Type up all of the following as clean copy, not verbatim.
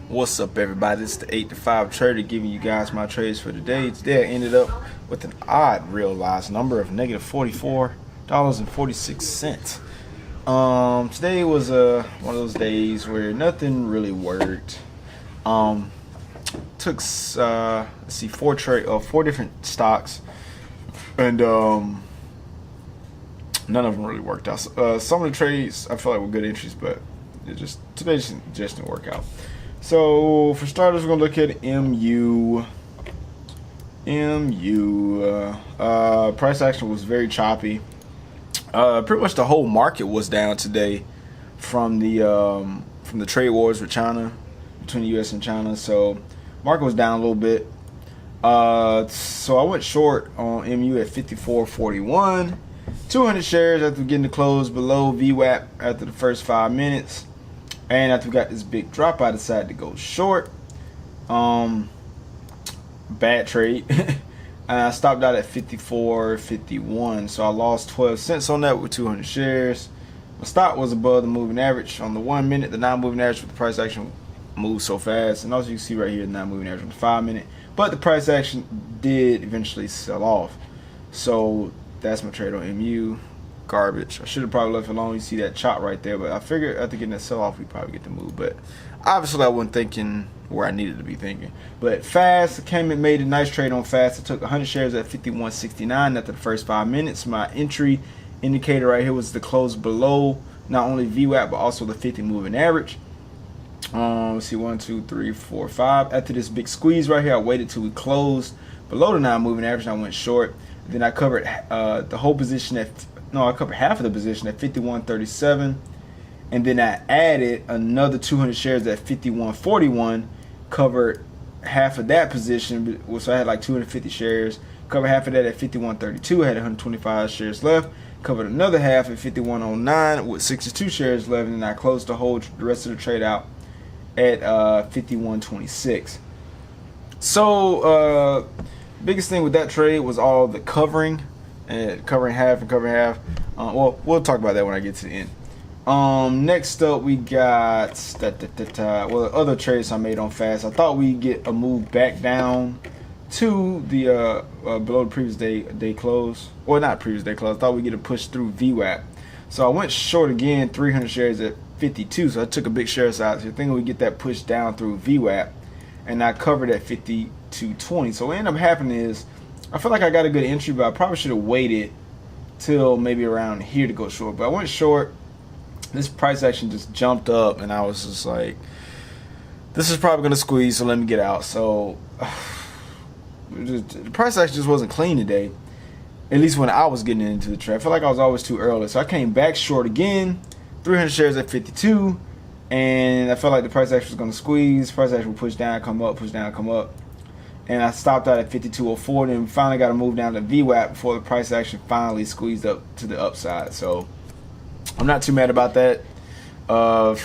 What's up, everybody? It's the 8 to 5 trader giving you guys my trades for today. Today I ended up with an odd realized number of negative $44.46. Today was one of those days where nothing really worked. Took let's see, four different stocks, and none of them really worked out. Some of the trades I feel like were good entries, but today just didn't work out. So for starters, we're gonna look at MU. Price action was very choppy. Pretty much the whole market was down today from the trade wars with China, between the U.S. and China. So market was down a little bit. So I went short on MU at 54.41. 200 shares after getting the close below VWAP after the first 5 minutes. And after we got this big drop, I decided to go short. Bad trade. And I stopped out at 54.51. So I lost 12 cents on that with 200 shares. My stock was above the moving average on the 1 minute. The non-moving average with the price action moved so fast. And also you can see right here the non-moving average on the 5 minute. But the price action did eventually sell off. So that's my trade on MU. Garbage. I should have probably left it alone. You see that chop right there, but I figured after getting that sell off, we probably get the move. But obviously, I wasn't thinking where I needed to be thinking. But fast, I came and made a nice trade on fast. I took 100 shares at 51.69 after the first 5 minutes. My entry indicator right here was the close below not only VWAP but also the 50 moving average. Let's see, 1, 2, 3, 4, 5. After this big squeeze right here, I waited till we closed below the non-moving average, and I went short. Then I covered the whole position I covered half of the position at 51.37, and then I added another 200 shares at 51.41, covered half of that position, so I had like 250 shares, covered half of that at 51.32, I had 125 shares left, covered another half at 51.09 with 62 shares left, and then I closed the rest of the trade out at 51.26. So biggest thing with that trade was all the covering. And covering half. Well, we'll talk about that when I get to the end. Next up, we got other trades I made on fast. I thought we'd get a move back down to the below the previous day close, or not previous day close. I thought we'd get a push through VWAP. So I went short again, 300 shares at 52. So I took a big share size here, thinking we'd get that push down through VWAP, and I covered at 52.20. So what ended up happening is, I feel like I got a good entry, but I probably should have waited till maybe around here to go short. But I went short. This price action just jumped up, and I was just like, this is probably going to squeeze, so let me get out. So the price action just wasn't clean today, at least when I was getting into the trade. I feel like I was always too early. So I came back short again, 300 shares at 52, and I felt like the price action was going to squeeze. Price action would push down, come up, push down, come up. And I stopped out at 52.04, and finally got to move down to VWAP before the price action finally squeezed up to the upside. So I'm not too mad about that. Probably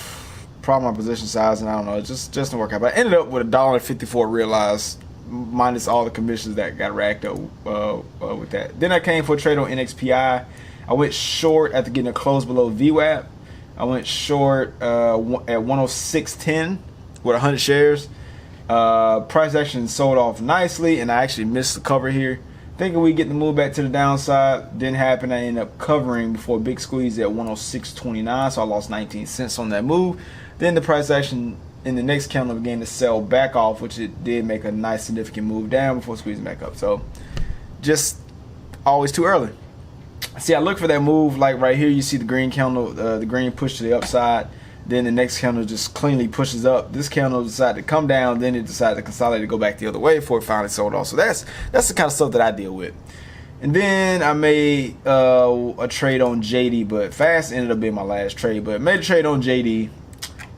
my position size, and I don't know, it just didn't work out. But I ended up with $1.54 realized, minus all the commissions that got racked up with that. Then I came for a trade on NXPI. I went short after getting a close below VWAP. I went short at 106.10 with 100 shares. Price action sold off nicely, and I actually missed the cover here, thinking we get the move back to the downside. Didn't happen. I ended up covering before a big squeeze at 106.29, so I lost 19 cents on that move. Then the price action in the next candle began to sell back off, which it did make a nice significant move down before squeezing back up. So just always too early. See, I look for that move like right here. You see the green candle, the green push to the upside. Then the next candle just cleanly pushes up. This candle decided to come down. Then it decided to consolidate to go back the other way before it finally sold off. So that's the kind of stuff that I deal with. And then I made a trade on JD, but fast ended up being my last trade. But made a trade on JD.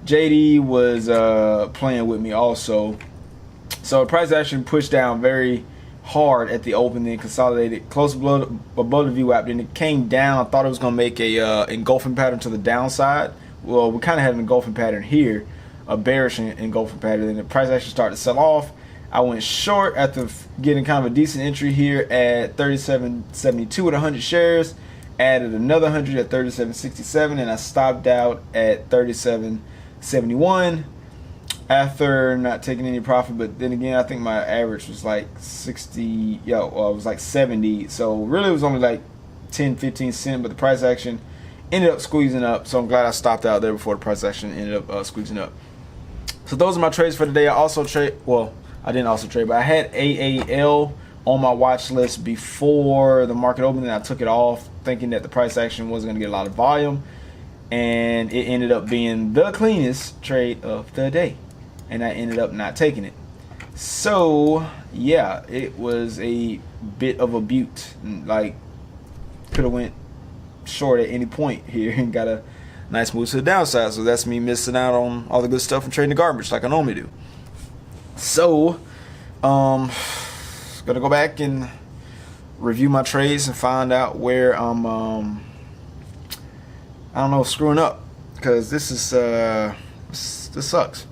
JD was playing with me also. So the price action pushed down very hard at the open, then consolidated close above the VWAP. Then it came down. I thought it was going to make a engulfing pattern to the downside. Well, we kind of had an engulfing pattern here, a bearish engulfing pattern. Then the price actually started to sell off. I went short after getting kind of a decent entry here at 37.72 with 100 shares. Added another 100 at 37.67, and I stopped out at 37.71. after not taking any profit. But then again, I think my average was like 60, it was like 70. So really it was only like 10-15 cents, but the price action ended up squeezing up. So I'm glad I stopped out there before the price action ended up squeezing up. So those are my trades for today. I also trade, well, I didn't also trade, but I had AAL on my watch list before the market opened, and I took it off thinking that the price action wasn't going to get a lot of volume, and it ended up being the cleanest trade of the day, and I ended up not taking it. So yeah, it was a bit of a beaut. Like, could have went short at any point here and got a nice move to the downside. So that's me missing out on all the good stuff and trading the garbage like I normally do. So gonna go back and review my trades and find out where I'm I don't know, screwing up, because this is this sucks.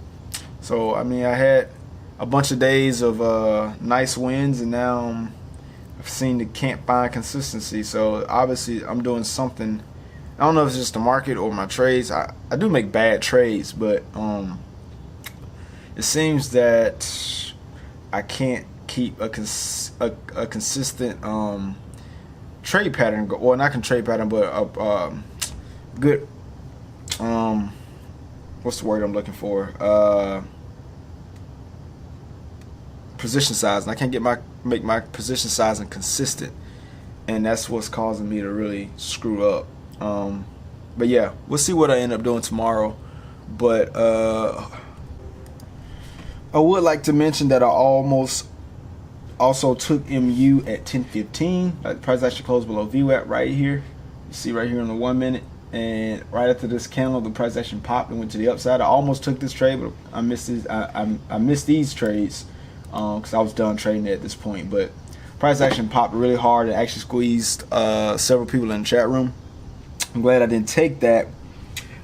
So I mean, I had a bunch of days of nice wins, and now I've seen that can't find consistency. So obviously I'm doing something. I don't know if it's just the market or my trades. I do make bad trades, but it seems that I can't keep a consistent trade pattern, or not a trade pattern, but a good what's the word I'm looking for? Position size. And I can't make my position size consistent, and that's what's causing me to really screw up. But yeah, we'll see what I end up doing tomorrow. But I would like to mention that I also took MU at 10.15. Like, the price actually closed below VWAP right here. You see right here in the 1 minute, and right after this candle, the price action popped and went to the upside. I almost took this trade, but I missed these. I missed these trades because I was done trading at this point. But price action popped really hard. It actually squeezed several people in the chat room. I'm glad I didn't take that.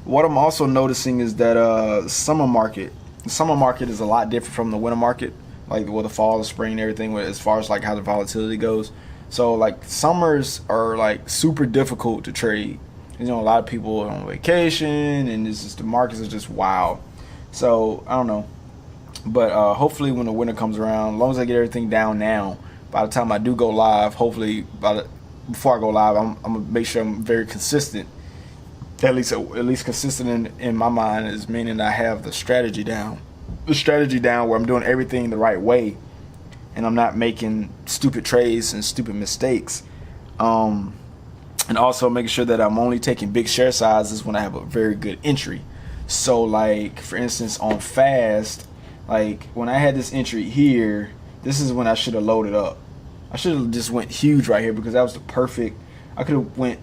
What I'm also noticing is that the summer market is a lot different from the winter market, like the fall, the spring, and everything, as far as like how the volatility goes. So like summers are like super difficult to trade. You know, a lot of people are on vacation, and it's just, the markets are just wild. So I don't know, but hopefully when the winter comes around, as long as I get everything down now, by the time I do go live, hopefully before I go live, I'm gonna make sure I'm very consistent. At least consistent in my mind, is meaning I have the strategy down. The strategy down where I'm doing everything the right way, and I'm not making stupid trades and stupid mistakes. And also making sure that I'm only taking big share sizes when I have a very good entry. So like, for instance, on fast, like when I had this entry here, this is when I should have loaded up. I should have just went huge right here, because that was the perfect. I could have went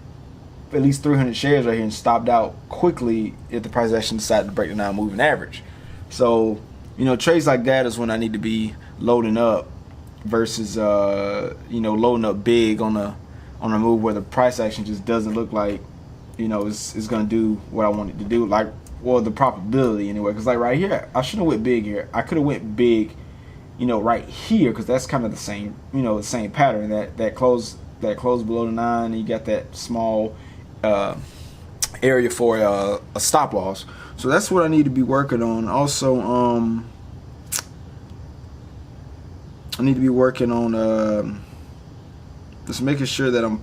at least 300 shares right here and stopped out quickly if the price action decided to break the 9 moving average. So, you know, trades like that is when I need to be loading up versus you know, loading up big on a move where the price action just doesn't look like, you know, it's gonna do what I want it to do, like, well, the probability anyway. Because like right here, I should have went big here. I could have went big, you know, right here, because that's kind of the same, you know, the same pattern, that close below the 9, and you got that small area for a stop loss. So that's what I need to be working on. Also, I need to be working on just making sure that I'm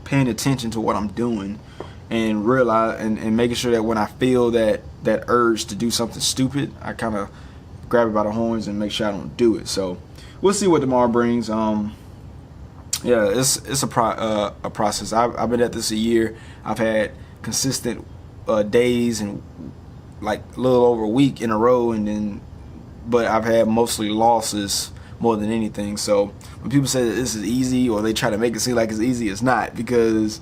paying attention to what I'm doing, and realize and making sure that when I feel that urge to do something stupid, I kind of grab it by the horns and make sure I don't do it. So we'll see what tomorrow brings. Yeah, it's a process. I've been at this a year. I've had consistent days and like a little over a week in a row, but I've had mostly losses more than anything. So when people say that this is easy, or they try to make it seem like it's easy, it's not, because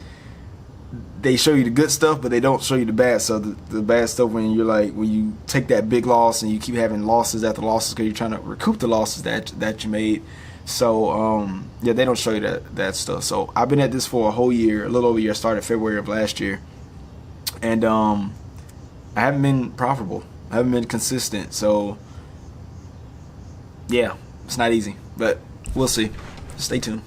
they show you the good stuff, but they don't show you the bad stuff. The bad stuff when you take that big loss and you keep having losses after losses because you're trying to recoup the losses that you made. So yeah, they don't show you that stuff. So I've been at this for a whole year, a little over a year. I started February of last year, and I haven't been profitable. I haven't been consistent. So yeah, it's not easy, but we'll see. Stay tuned.